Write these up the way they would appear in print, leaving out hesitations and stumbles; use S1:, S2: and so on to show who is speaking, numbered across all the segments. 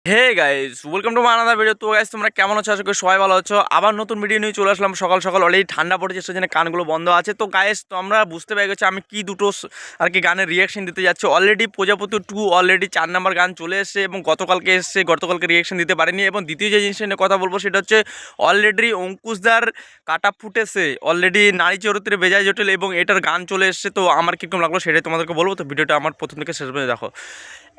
S1: Hey guys, welcome to my another video. তো guys, তোমরা কেমন আছো? আশা করি সবাই ভালো আছো। আবার নতুন ভিডিও নিয়ে চলে আসলাম সকাল সকাল। অলরেডি ঠান্ডা পড়েছে, সেজন্য কানগুলো বন্ধ আছে। তো গাইস, তো আমরা বুঝতে পেরে গেছি আমি কি দুটো আর কি গানের রিয়াকশন দিতে যাচ্ছি। অলরেডি প্রজাপতি 2 অলরেডি 4 নাম্বার গান চলে এসেছে এবং গতকালকে এসেছে। গতকালকে রিয়াকশন দিতে পারিনি। এবং দ্বিতীয় যে জিনিসটা নিয়ে কথা বলবো সেটা হচ্ছে অলরেডি অঙ্কুশদার কাটা ফুটেছে, অলরেডি নারী চরিত্রে বেজায় জটিল এবং এটার গান চলে এসেছে। তো আমার কীরকম লাগলো সেটাই তোমাদেরকে বলবো। তো ভিডিওটা আমার প্রথম থেকে শেষ পর্যন্ত দেখো।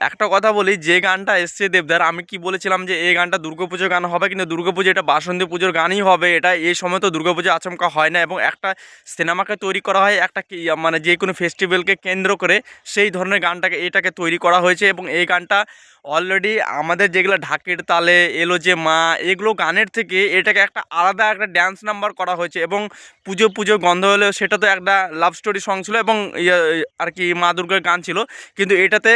S1: একটা কথা বলি, যে গানটা এসছে দেবদার, আমি কি বলেছিলাম যে এই গানটা দুর্গাপুজোর গান হবে, কিন্তু দুর্গাপুজো এটা বাসন্তী পুজোর গানই হবে। এটা এই সময় তো দুর্গাপুজো আচমকা হয় না এবং একটা সিনেমাকে তৈরি করা হয় একটা মানে যে কোনো ফেস্টিভ্যালকে কেন্দ্র করে, সেই ধরনের গানটাকে এটাকে তৈরি করা হয়েছে। এবং এই গানটা অলরেডি আমাদের যেগুলো ঢাকের তালে এলো যে মা, এগুলো গানের থেকে এটাকে একটা আলাদা একটা ড্যান্স নাম্বার করা হয়েছে। এবং পুজো পুজো গন্ধ হলেও সেটা তো একটা লাভ স্টোরি সং ছিল এবং আর কি মা দুর্গার গান ছিল, কিন্তু এটাতে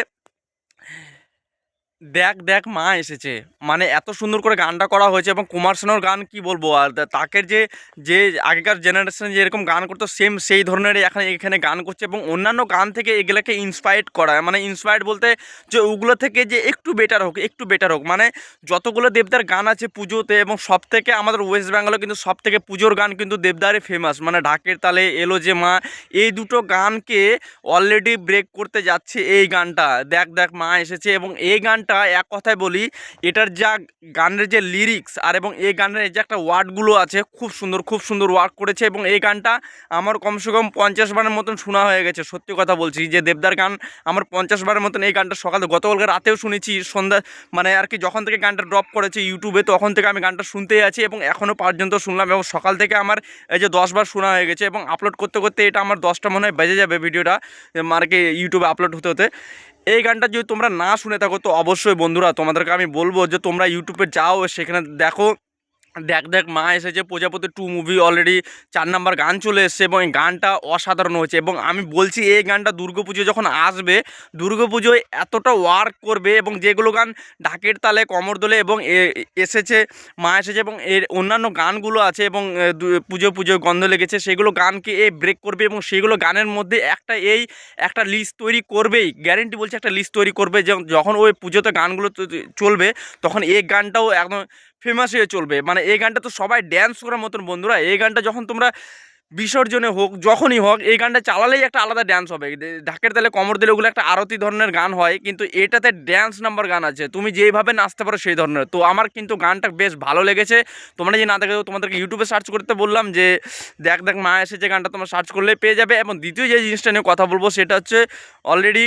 S1: দেখ দেখ মা এসেছে, মানে এত সুন্দর করে গানটা করা হয়েছে। এবং কুমার শানুর গান কি বলবো, আর তাকের যে যে আগেকার জেনারেশনে যেরকম গান করতো সেম সেই ধরনেরই এখানে গান করছে। এবং অন্যান্য গান থেকে এগুলোকে ইন্সপায়ার্ড করা, মানে ইন্সপায়ার্ড বলতে যে ওগুলো থেকে যে একটু বেটার হোক, একটু বেটার হোক। মানে যতগুলো দেবদার গান আছে পুজোতে, এবং সব থেকে আমাদের ওয়েস্ট বেঙ্গলে কিন্তু সব থেকে পুজোর গান কিন্তু দেবদারই ফেমাস, মানে ঢাকের তালে এলো যে মা, এই দুটো গানকে অলরেডি ব্রেক করতে যাচ্ছে এই গানটা দেখ দেখ মা এসেছে। এবং এই গানটা এক কথায় বলি, এটার যা গানের যে লিরিক্স আর এবং এই গানের যে একটা ওয়ার্ডগুলো আছে, খুব সুন্দর খুব সুন্দর ওয়ার্ক করেছে। এবং এই গানটা আমার কমসে কম 50 বারের মতন শোনা হয়ে গেছে। সত্যি কথা বলছি যে দেবদার গান আমার 50 বারের মতন এই গানটা সকালে গতকালকে রাতেও শুনেছি সন্ধ্যা, মানে আর কি যখন থেকে গানটা ড্রপ করেছে ইউটিউবে তখন থেকে আমি গানটা শুনতেই আছি এবং এখনও পর্যন্ত শুনলাম। এবং সকাল থেকে আমার এই যে 10 বার শোনা হয়ে গেছে এবং আপলোড করতে করতে এটা আমার 10টা মনে হয় বেজে যাবে ভিডিওটা আর কি ইউটিউবে আপলোড হতে হতে। এই গানটা যদি তোমরা না শুনে থাকো তো অবশ্যই বন্ধুরা তোমাদেরকে আমি বলবো যে তোমরা ইউটিউবে যাও, সেখানে দেখো দেখ দেখ মা এসেছে। প্রজাপতি 2 মুভি অলরেডি 4 নাম্বার গান চলে এসছে এবং এই গানটা অসাধারণ হয়েছে। এবং আমি বলছি এই গানটা দুর্গাপুজো যখন আসবে, দুর্গাপুজোয় এতটা ওয়ার্ক করবে। এবং যেগুলো গান ঢাকের তালে কমর দোলে এবং এসেছে মা এসেছে এবং এর অন্যান্য গানগুলো আছে এবং পুজো পুজো গন্ধ লেগেছে, সেগুলো গানকে এ ব্রেক করবে। এবং সেগুলো গানের মধ্যে একটা লিস্ট তৈরি করবেই, গ্যারেন্টি বলছে একটা লিস্ট তৈরি করবে। যখন ওই পুজোতে গানগুলো চলবে তখন এই গানটাও একদম ফেমাস হয়ে চলবে। মানে এই গানটা তো সবাই ড্যান্স করার মতন বন্ধুরা। এই গানটা যখন তোমরা বিসর্জনে হোক যখনই হোক এই গানটা চালালেই একটা আলাদা ড্যান্স হবে। ঢাকের তালে কমর দিলে ওগুলো একটা আরতি ধরনের গান হয়, কিন্তু এটাতে ড্যান্স নাম্বার গান আছে, তুমি যেইভাবে নাচতে পারো সেই ধরনের। তো আমার কিন্তু গানটা বেশ ভালো লেগেছে। তোমরা যে না দেখো তোমাদেরকে ইউটিউবে সার্চ করতে বললাম যে দেখ দেখ মা এসেছে গানটা তোমরা সার্চ করলেই পেয়ে যাবে। এবং দ্বিতীয় যে জিনিসটা নিয়ে কথা বলবো সেটা হচ্ছে অলরেডি,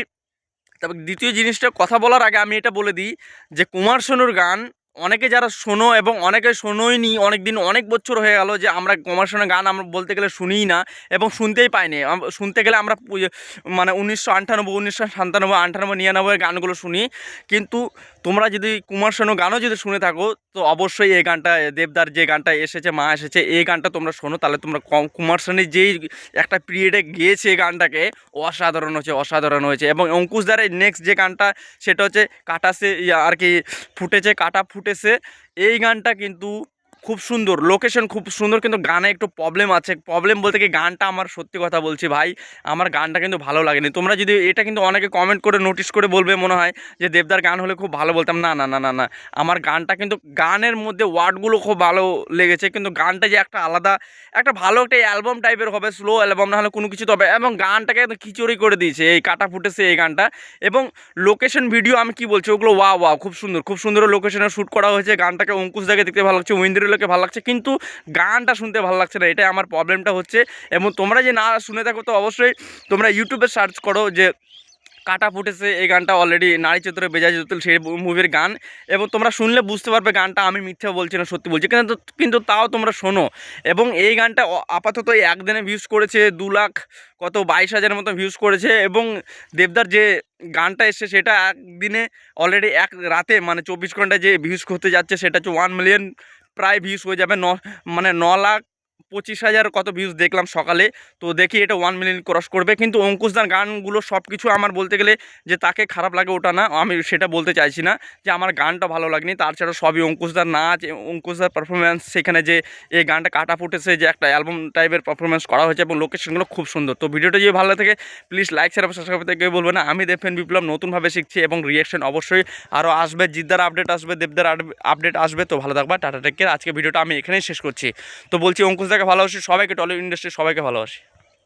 S1: তবে দ্বিতীয় জিনিসটা কথা বলার আগে আমি এটা বলে দিই যে কুমার শানুর গান অনেকে যারা শোনো এবং অনেকে শোনোইনি, অনেক দিন অনেক বছর হয়ে গেল যে আমরা কুমার শানুর গান আমরা বলতে গেলে শুনিই না এবং শুনতেই পাইনি। শুনতে গেলে আমরা মানে 1998, 1997, 98, 99 গানগুলো শুনি। কিন্তু তোমরা যদি কুমার শানু গানও যদি শুনে থাকো তো অবশ্যই এই গানটা দেবদার যে গানটা এসেছে মা এসেছে এই গানটা তোমরা শোনো, তাহলে তোমরা কুমার শানুর যেই একটা পিরিয়ডে গিয়েছে এই গানটাকে, অসাধারণ হয়েছে অসাধারণ হয়েছে। এবং অঙ্কুশদারের নেক্সট যে গানটা সেটা হচ্ছে কাটাছে আর কি ফুটেছে কাটা ফুটেছে, এই গানটা কিন্তু খুব সুন্দর, লোকেশন খুব সুন্দর, কিন্তু গানে একটু প্রবলেম আছে। প্রবলেম বলতে কি গানটা আমার সত্যি কথা বলছি ভাই, আমার গানটা কিন্তু ভালো লাগেনি। তোমরা যদি এটা কিন্তু অনেকে কমেন্ট করে নোটিস করে বলবে মনে হয় যে দেবদার গান হলে খুব ভালো বলতাম, না না না না না, আমার গানটা কিন্তু গানের মধ্যে ওয়ার্ডগুলো খুব ভালো লেগেছে, কিন্তু গানটা যে একটা আলাদা একটা ভালো একটা অ্যালবাম টাইপের হবে, স্লো অ্যালবাম না হলে কোনো কিছু তবে। এবং গানটাকে একদম খিচুড়ি করে দিয়েছে এই কাটা ফুটেছে এই গানটা। এবং লোকেশন ভিডিও আমি কি বলছি ওগুলো ওয়া ওয়া খুব সুন্দর, খুব সুন্দর লোকেশনে শ্যুট করা হয়েছে। গানটাকে অঙ্কুশ দাকে দেখতে ভালো লাগছে, ঐন্দ্রিলাকে ভালো লাগছে, কিন্তু গানটা শুনতে ভালো লাগছে না, এটাই আমার প্রবলেমটা হচ্ছে। এবং তোমরা যে না শুনে থাকো তো অবশ্যই তোমরা ইউটিউবে সার্চ করো যে কাটা ফুটেছে এই গানটা অলরেডি নারী চরিত্রে বেজায় জটিল সেই মুভির গান। এবং তোমরা শুনলে বুঝতে পারবে গানটা আমি মিথ্যা বলছি না, সত্যি বলছি, কিন্তু তাও তোমরা শোনো। এবং এই গানটা আপাতত একদিনে ভিউজ করেছে 2 লাখ কত 22,000 মতো ভিউজ করেছে। এবং দেবদার যে গানটা এসছে সেটা একদিনে অলরেডি এক রাতে মানে 24 ঘন্টায় যে ভিউজ করতে যাচ্ছে সেটা হচ্ছে 1 মিলিয়ন প্রায় ভিউজ হয়ে যাবে। মানে 9 লাখ 25,000 কত ভিউজ দেখলাম সকালে। তো দেখি এটা 1 মিলিয়ন ক্রস করবে। কিন্তু অঙ্কুশদার গানগুলো সব কিছু আমার বলতে গেলে যে তাকে খারাপ লাগে ওটা না, আমি সেটা বলতে চাইছি না যে আমার গানটা ভালো লাগেনি। তাছাড়া সবই অঙ্কুশদার নাচ, অঙ্কুশদার পারফরমেন্স, সেখানে যে এই গানটা কাটা ফুটেছে যে একটা অ্যালবাম টাইপের পারফরমেন্স করা হয়েছে এবং লোকেশনগুলো খুব সুন্দর। তো ভিডিওটা যদি ভালো থাকে প্লিজ লাইক শেয়ার এবং সাবস্ক্রাইব করতে কেউ বলবে না। আমি দেবফ্যান বিপ্লব নতুনভাবে শিখছি এবং রিয়াকশন অবশ্যই আরও আসবে, জিদ্দার আপডেট আসবে, দেবদার আপডেট আসবে। তো ভালো থাকবা, টাটা টেক কেয়ার। আজকে ভিডিওটা আমি এখানেই শেষ করছি। তো বলছি অঙ্কুশদাকে ভালোবাসি, সবাইকে, টলিউড ইন্ডাস্ট্রির সবাইকে ভালোবাসি।